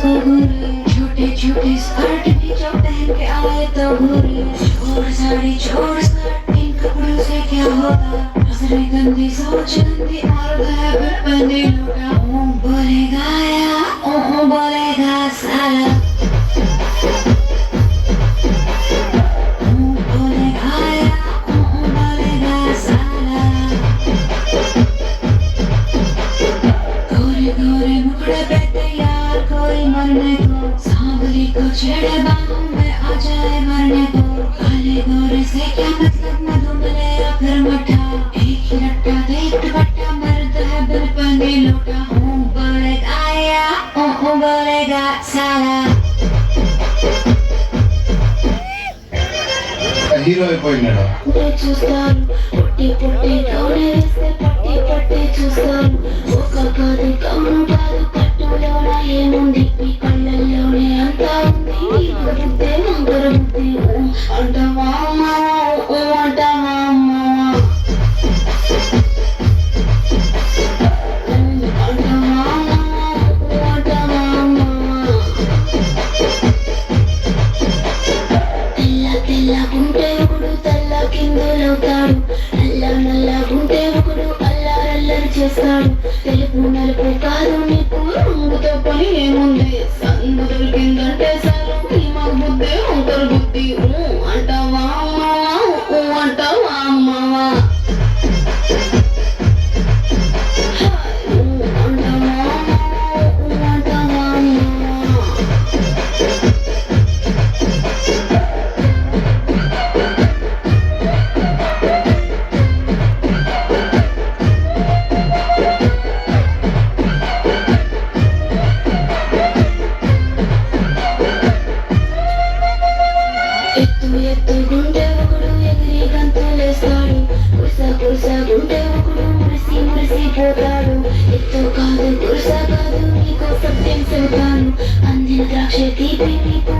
उसको घूरे, छोटे छोटे स्कर्ट भी जो पहन के आए तो घूरे, छोड़ साड़ी छोड़ स्कर्ट, इन कपड़ों से क्या होता, नजरें गंदी सोच गंदी और है फिर बंदी लुटा, बोलेगा या बोलेगा साला, बोलेगा या बोलेगा साला, गोरे गोरे मुखड़े पे तैयार कोई मरने को, सांवली को छेड़े बाहों में आ जाए मरने को, काले गोरे से क्या मतलब मधुमले या फिर मठा, एक ही लट्टा देख दुपट्टा मर्द है बिल बंदी लूटा, बोलेगा या बोलेगा साला. హీరో అయిపోయినాడు. చూస్తాను పొట్టి పొట్టి గౌన వేస్తే పట్టి పట్టి చూస్తాను, ఒక కాదు కౌను కాదు కట్టులోన ఏముంది ఈ కళ్ళల్లోనే అంతా ఉంది, ఈగ బుద్ధే వంకర బుద్ధి అంటావా అమ్మావా అంటావా అమ్మావా అంటావా అంటావా అమ్మావా. తెల్లగుంటే ఒకడు తెల్ల కిందులవుతాడు, నల్లగుంటే ఒకడు అల్లారల్లరి చేస్తాడు, తెలుపు నలుపు కాదు నీకు రంగుతో పని ఏముంది, సందు దొరికిందంటే చాలు ఈ మగ బుద్ధి వంకర బుద్ధి అంటావా అమ్మావా అంటావా అమ్మావా అంటావా అంటావా అమ్మావా. ఎత్తుగుంటే ఒకడు ఎగిరి గంతులేస్తాడు, కురుసగుంటే ఒకడు మురిసిపోతాడు, ఎత్తు కాదు కురుస కాదు నీకో సత్యం చెబుతాను, అందిన ద్రాక్ష తీపి నీకు